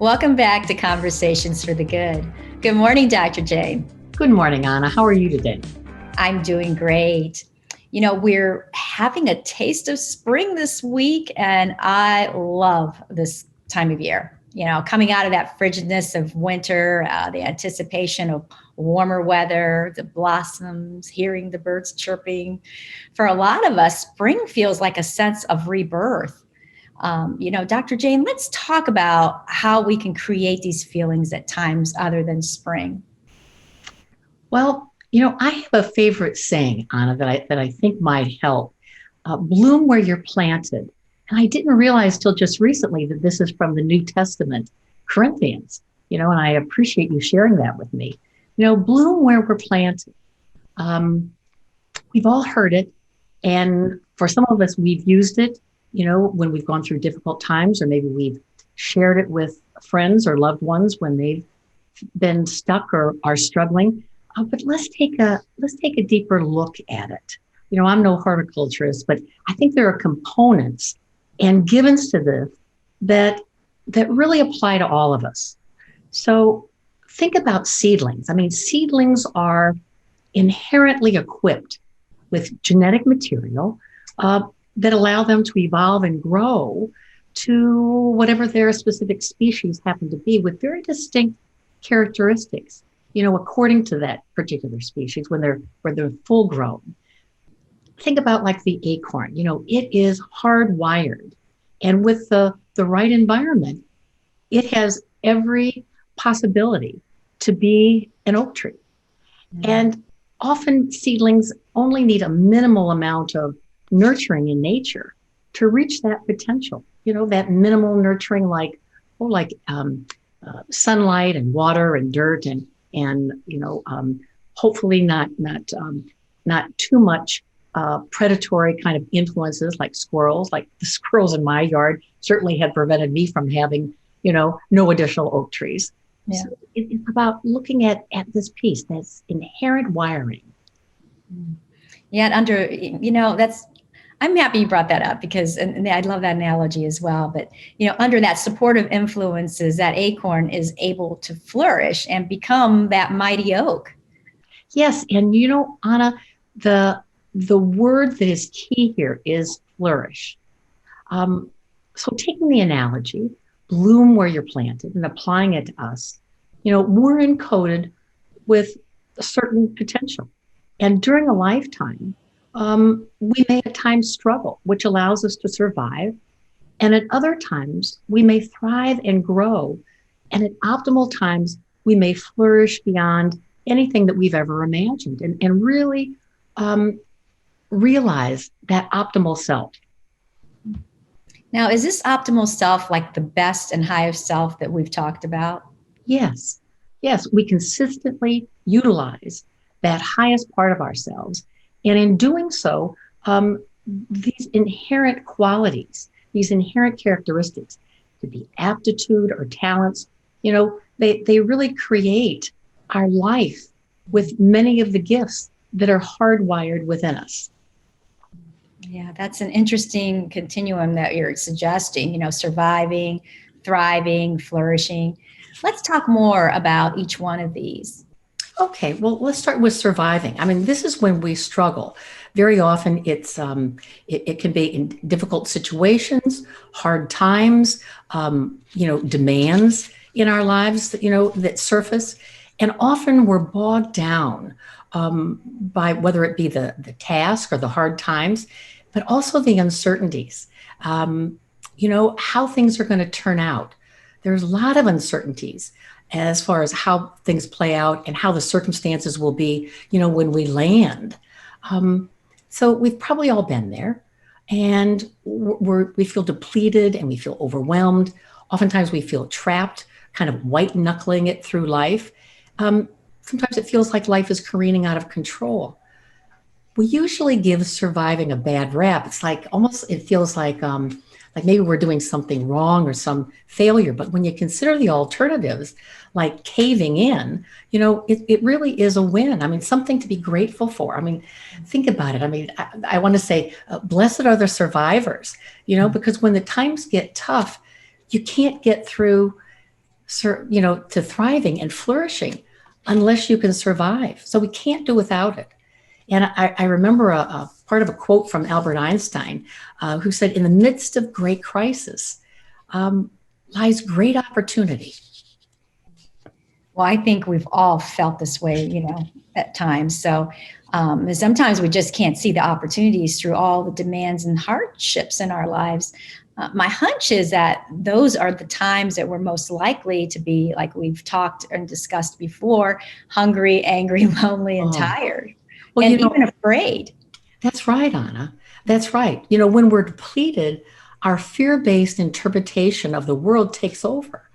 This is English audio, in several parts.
Welcome back to Conversations for the Good. Good morning, Dr. Jane. Good morning, Anna. How are you today? I'm doing great. We're having a taste of spring this week, and I love this time of year. Coming out of that frigidness of winter, the anticipation of warmer weather, the blossoms, hearing the birds chirping. For a lot of us, spring feels like a sense of rebirth. Dr. Jane, let's talk about how we can create these feelings at times other than spring. Well, I have a favorite saying, Anna, that I think might help. Bloom where you're planted. And I didn't realize till just recently that this is from the New Testament, Corinthians, and I appreciate you sharing that with me. Bloom where we're planted. We've all heard it. And for some of us, we've used it, when we've gone through difficult times, or maybe we've shared it with friends or loved ones when they've been stuck or are struggling. But let's take a deeper look at it. I'm no horticulturist, but I think there are components and givens to this that really apply to all of us. So think about seedlings. Seedlings are inherently equipped with genetic material that allow them to evolve and grow to whatever their specific species happen to be, with very distinct characteristics, according to that particular species when they're full grown. Think about like the acorn, it is hardwired. And with the right environment, it has every possibility to be an oak tree. Mm-hmm. And often seedlings only need a minimal amount of nurturing in nature to reach that potential, that minimal nurturing, like sunlight and water and dirt and hopefully not too much predatory kind of influences like squirrels. Like the squirrels in my yard certainly had prevented me from having, no additional oak trees. Yeah. So it's about looking at this piece, that's inherent wiring. Yeah, I'm happy you brought that up because, and I love that analogy as well. But, under that supportive influences, that acorn is able to flourish and become that mighty oak. Yes. And, Anna, the word that is key here is flourish. So taking the analogy, bloom where you're planted, and applying it to us, we're encoded with a certain potential. And during a lifetime, we may at times struggle, which allows us to survive. And at other times, we may thrive and grow. And at optimal times, we may flourish beyond anything that we've ever imagined and really realize that optimal self. Now, is this optimal self like the best and highest self that we've talked about? Yes. Yes, we consistently utilize that highest part of ourselves. And in doing so, these inherent qualities, these inherent characteristics, could be aptitude or talents, they really create our life with many of the gifts that are hardwired within us. Yeah, that's an interesting continuum that you're suggesting, surviving, thriving, flourishing. Let's talk more about each one of these. Okay, well, let's start with surviving. This is when we struggle. Very often it can be in difficult situations, hard times, demands in our lives, that surface. And often we're bogged down by whether it be the task or the hard times, but also the uncertainties, how things are going to turn out. There's a lot of uncertainties as far as how things play out and how the circumstances will be, when we land. So we've probably all been there, and we feel depleted and we feel overwhelmed. Oftentimes we feel trapped, kind of white knuckling it through life. Sometimes it feels like life is careening out of control. We usually give surviving a bad rap. It's like it feels like maybe we're doing something wrong or some failure. But when you consider the alternatives, like caving in, it really is a win. Something to be grateful for. Think about it. I want to say, blessed are the survivors, because when the times get tough, you can't get through to thriving and flourishing unless you can survive. So we can't do without it. And I remember a part of a quote from Albert Einstein, who said, "In the midst of great crisis lies great opportunity." Well, I think we've all felt this way, at times. So sometimes we just can't see the opportunities through all the demands and hardships in our lives. My hunch is that those are the times that we're most likely to be, like we've talked and discussed before, hungry, angry, lonely, and Oh, tired, well, and even afraid. that's right, Anna. That's right. When we're depleted, our fear based interpretation of the world takes over,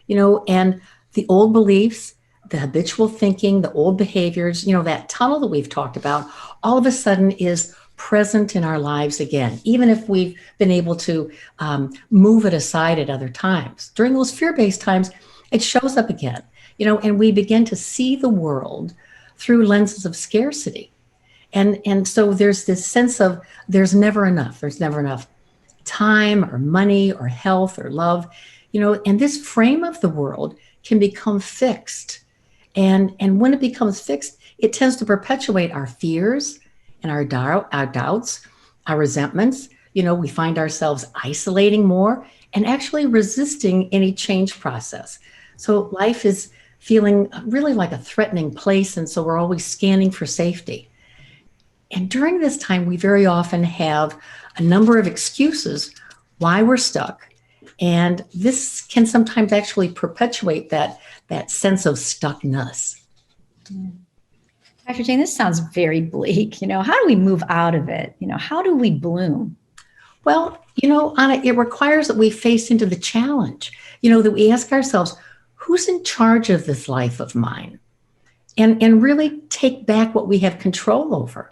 and the old beliefs, the habitual thinking, the old behaviors, that tunnel that we've talked about, all of a sudden is present in our lives again, even if we've been able to move it aside at other times. During those fear based times, it shows up again, and we begin to see the world through lenses of scarcity. And so there's this sense of there's never enough time or money or health or love, and this frame of the world can become fixed. And when it becomes fixed, it tends to perpetuate our fears and our doubts, our resentments. We find ourselves isolating more and actually resisting any change process. So life is feeling really like a threatening place. And so we're always scanning for safety. And during this time, we very often have a number of excuses why we're stuck. And this can sometimes actually perpetuate that sense of stuckness. Dr. Jane, this sounds very bleak. How do we move out of it? How do we bloom? Well, Anna, it requires that we face into the challenge, that we ask ourselves, who's in charge of this life of mine? And really take back what we have control over.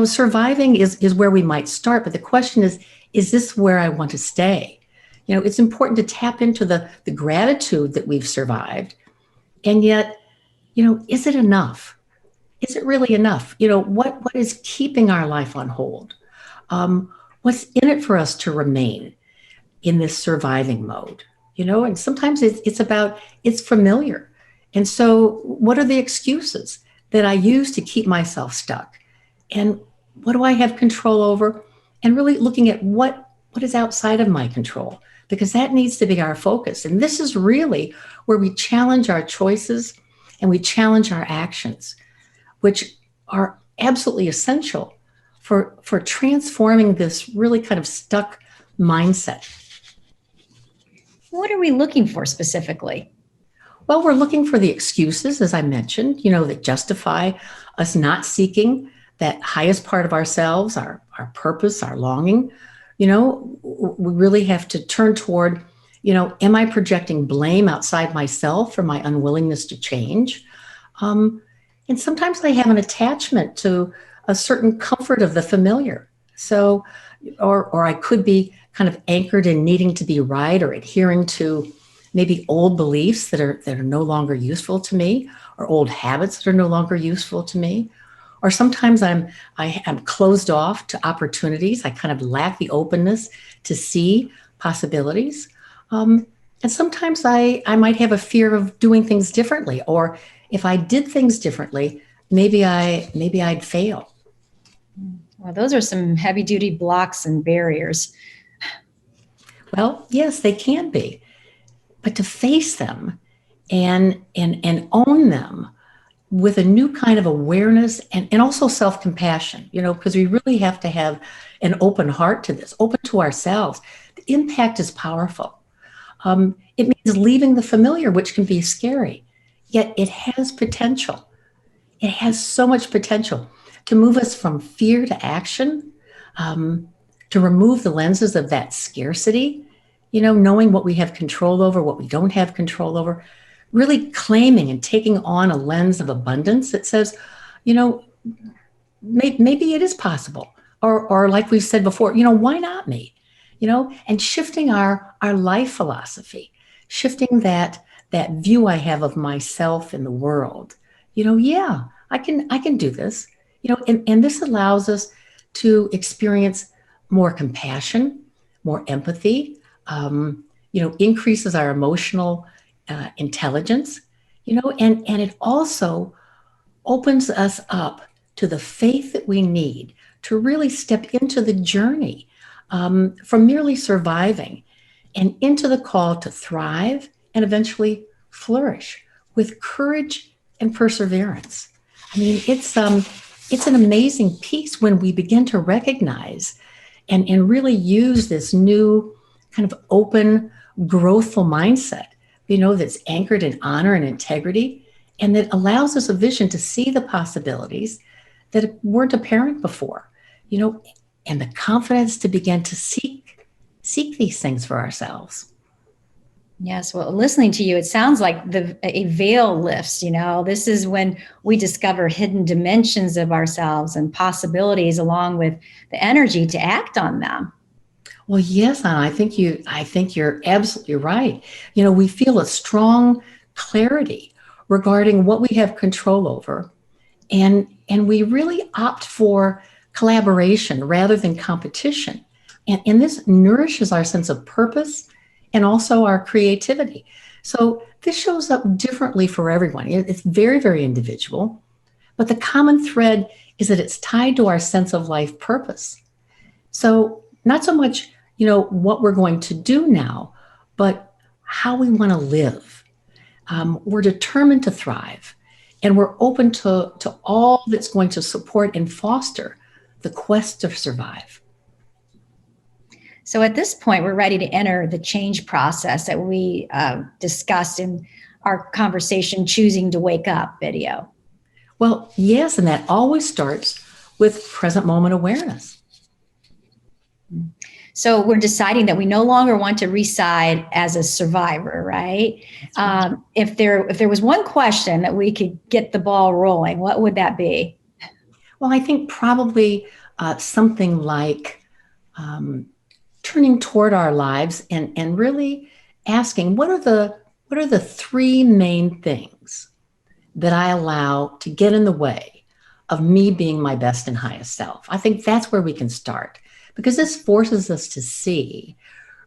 Surviving is where we might start, but the question is this where I want to stay? It's important to tap into the gratitude that we've survived. And yet, is it enough? Is it really enough? What is keeping our life on hold? What's in it for us to remain in this surviving mode? And sometimes it's familiar. And so what are the excuses that I use to keep myself stuck? And what do I have control over? And really looking at what is outside of my control, because that needs to be our focus. And this is really where we challenge our choices and we challenge our actions, which are absolutely essential for transforming this really kind of stuck mindset. What are we looking for specifically? Well, we're looking for the excuses, as I mentioned, that justify us not seeking that highest part of ourselves, our purpose, our longing. We really have to turn toward, am I projecting blame outside myself for my unwillingness to change? And sometimes I have an attachment to a certain comfort of the familiar. So, or I could be kind of anchored in needing to be right or adhering to maybe old beliefs that are no longer useful to me, or old habits that are no longer useful to me. Or sometimes I am closed off to opportunities. I kind of lack the openness to see possibilities. And sometimes I might have a fear of doing things differently, or if I did things differently, maybe I'd fail. Well, those are some heavy duty blocks and barriers. Well, yes, they can be, but to face them and own them with a new kind of awareness and also self-compassion, because we really have to have an open heart to this, open to ourselves. The impact is powerful. It means leaving the familiar, which can be scary, yet it has potential. It has so much potential to move us from fear to action, to remove the lenses of that scarcity, knowing what we have control over, what we don't have control over, really claiming and taking on a lens of abundance that says, maybe it is possible. Or like we've said before, why not me? And shifting our life philosophy, shifting that view I have of myself in the world. Yeah, I can do this. And this allows us to experience more compassion, more empathy, increases our emotional intelligence, and it also opens us up to the faith that we need to really step into the journey from merely surviving and into the call to thrive and eventually flourish with courage and perseverance. I mean, it's an amazing piece when we begin to recognize and really use this new kind of open, growthful mindset, that's anchored in honor and integrity, and that allows us a vision to see the possibilities that weren't apparent before, you know, and the confidence to begin to seek these things for ourselves. Yes, well, listening to you, it sounds like a veil lifts. This is when we discover hidden dimensions of ourselves and possibilities, along with the energy to act on them. Well, yes, Anna, I think you're absolutely right. We feel a strong clarity regarding what we have control over, and we really opt for collaboration rather than competition. And this nourishes our sense of purpose and also our creativity. So this shows up differently for everyone. It's very, very individual, but the common thread is that it's tied to our sense of life purpose. So not so much, what we're going to do now, but how we want to live. We're determined to thrive, and we're open to all that's going to support and foster the quest to survive. So at this point, we're ready to enter the change process that we discussed in our conversation, Choosing to Wake Up video. Well, yes, and that always starts with present moment awareness. So we're deciding that we no longer want to reside as a survivor, right? Right. If there was one question that we could get the ball rolling, what would that be? Well, I think probably something like turning toward our lives and really asking what are the three main things that I allow to get in the way of me being my best and highest self. I think that's where we can start, because this forces us to see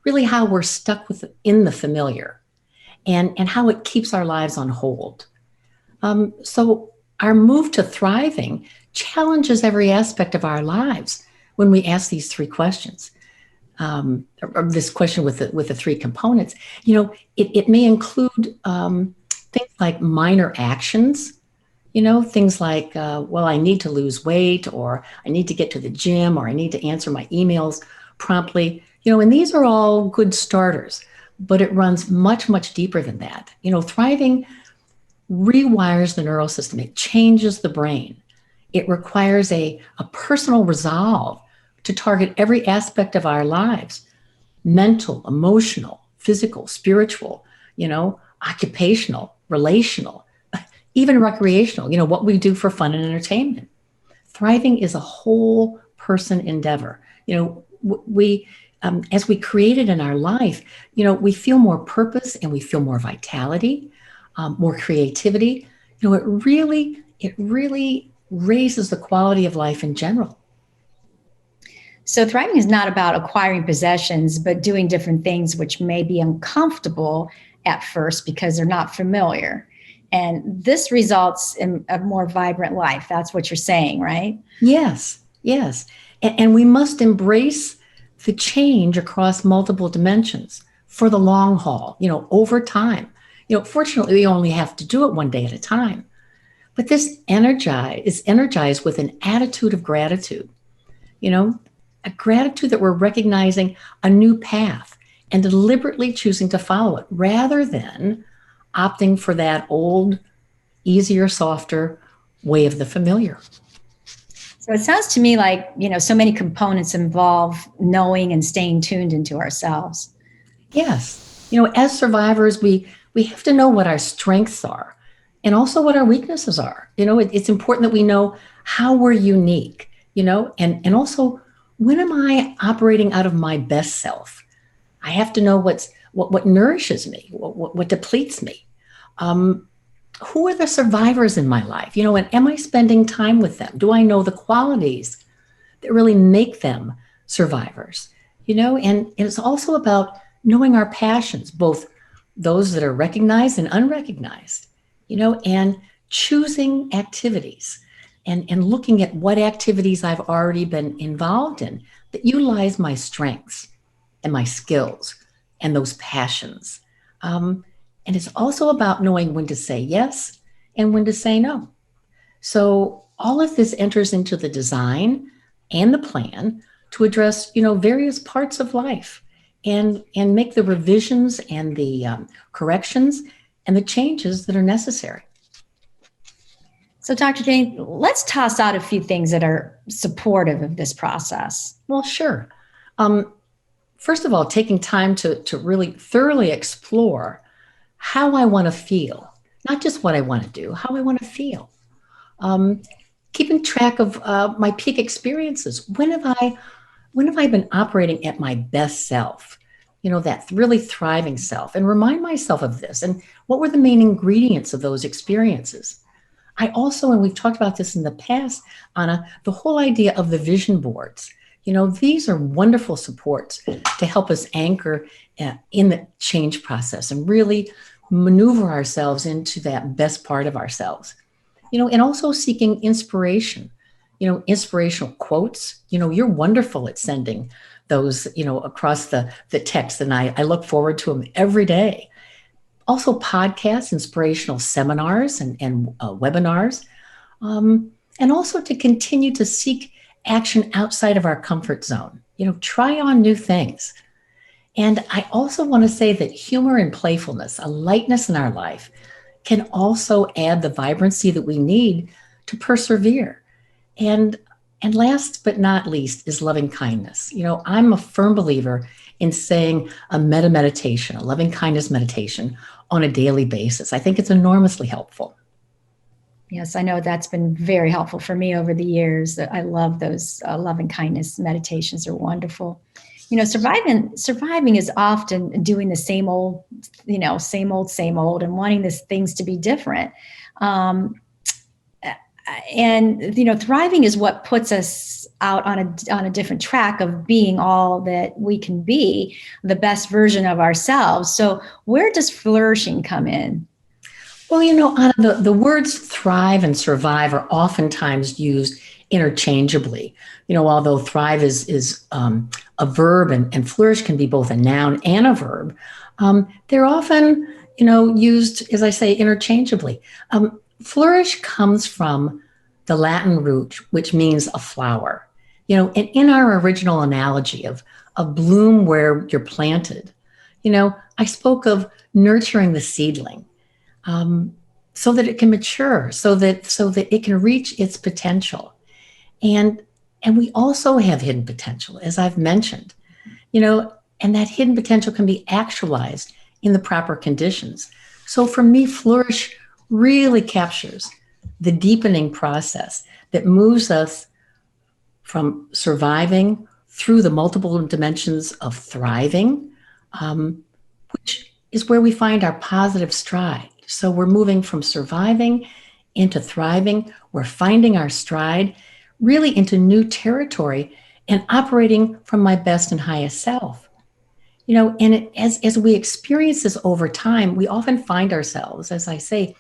really how we're stuck in the familiar and how it keeps our lives on hold. So our move to thriving challenges every aspect of our lives when we ask these three questions. Or this question with the three components. It may include things like minor actions. Things like, well, I need to lose weight, or I need to get to the gym, or I need to answer my emails promptly. And these are all good starters, but it runs much, much deeper than that. Thriving rewires the neural system. It changes the brain. It requires a personal resolve to target every aspect of our lives: mental, emotional, physical, spiritual, occupational, relational, even recreational, what we do for fun and entertainment. Thriving is a whole person endeavor. We, as we create it in our life, we feel more purpose and we feel more vitality, more creativity. It really raises the quality of life in general. So thriving is not about acquiring possessions, but doing different things which may be uncomfortable at first because they're not familiar. And this results in a more vibrant life. That's what you're saying, right? Yes, yes. And we must embrace the change across multiple dimensions for the long haul, over time. Fortunately, we only have to do it one day at a time. But this is energized with an attitude of gratitude, a gratitude that we're recognizing a new path and deliberately choosing to follow it rather than opting for that old, easier, softer way of the familiar. So it sounds to me like, so many components involve knowing and staying tuned into ourselves. Yes. As survivors, we have to know what our strengths are and also what our weaknesses are. It's important that we know how we're unique, and also, when am I operating out of my best self? I have to know what nourishes me, what depletes me. Who are the survivors in my life? And am I spending time with them? Do I know the qualities that really make them survivors? And it's also about knowing our passions, both those that are recognized and unrecognized, and choosing activities and looking at what activities I've already been involved in that utilize my strengths and my skills and those passions. And it's also about knowing when to say yes and when to say no. So all of this enters into the design and the plan to address, various parts of life and make the revisions and the corrections and the changes that are necessary. So, Dr. Jane, let's toss out a few things that are supportive of this process. Well, sure. First of all, taking time to really thoroughly explore how I want to feel, not just what I want to do, how I want to feel. Keeping track of my peak experiences. When have I been operating at my best self? That really thriving self, and remind myself of this. And what were the main ingredients of those experiences? I also, and we've talked about this in the past, Anna, the whole idea of the vision boards. These are wonderful supports to help us anchor in the change process and really maneuver ourselves into that best part of ourselves. And also seeking inspiration, inspirational quotes. You're wonderful at sending those, across the text, and I look forward to them every day. Also podcasts, inspirational seminars and webinars, and also to continue to seek action outside of our comfort zone. Try on new things. And I also want to say that humor and playfulness, a lightness in our life, can also add the vibrancy that we need to persevere. And last but not least is loving kindness. I'm a firm believer in saying a meditation, a loving kindness meditation on a daily basis. I think it's enormously helpful. Yes, I know that's been very helpful for me over the years. I love those loving kindness meditations. They're wonderful. Surviving is often doing the same old, same old, and wanting these things to be different. And thriving is what puts us out on a different track of being all that we can be, the best version of ourselves. So where does flourishing come in? Well, Anna, the words thrive and survive are oftentimes used interchangeably. Although thrive is a verb and flourish can be both a noun and a verb, they're often, used, as I say, interchangeably. Flourish comes from the Latin root, which means a flower. And in our original analogy of bloom where you're planted, I spoke of nurturing the seedling. So that it can mature, so that it can reach its potential. And we also have hidden potential, as I've mentioned, and that hidden potential can be actualized in the proper conditions. So for me, flourish really captures the deepening process that moves us from surviving through the multiple dimensions of thriving, which is where we find our positive stride. So we're moving from surviving into thriving. We're finding our stride really into new territory and operating from my best and highest self. As we experience this over time, we often find ourselves, as I say,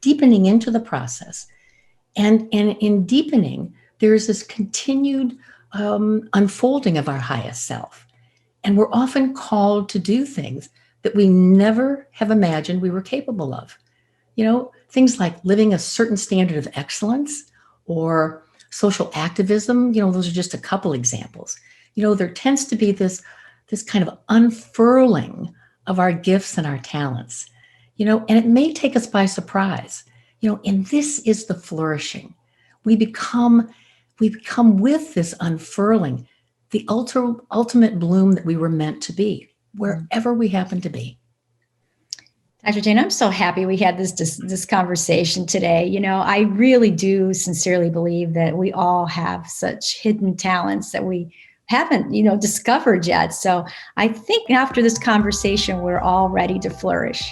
deepening into the process. And in deepening, there's this continued unfolding of our highest self. And we're often called to do things that we never have imagined we were capable of. Things like living a certain standard of excellence or social activism, those are just a couple examples. There tends to be this kind of unfurling of our gifts and our talents, and it may take us by surprise, and this is the flourishing. We become with this unfurling, the ultimate bloom that we were meant to be, wherever we happen to be. Dr. Jane, I'm so happy we had this conversation today. I really do sincerely believe that we all have such hidden talents that we haven't, discovered yet. So I think after this conversation, we're all ready to flourish.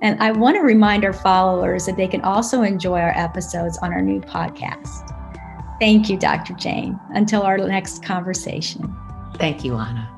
And I want to remind our followers that they can also enjoy our episodes on our new podcast. Thank you, Dr. Jane. Until our next conversation. Thank you, Anna.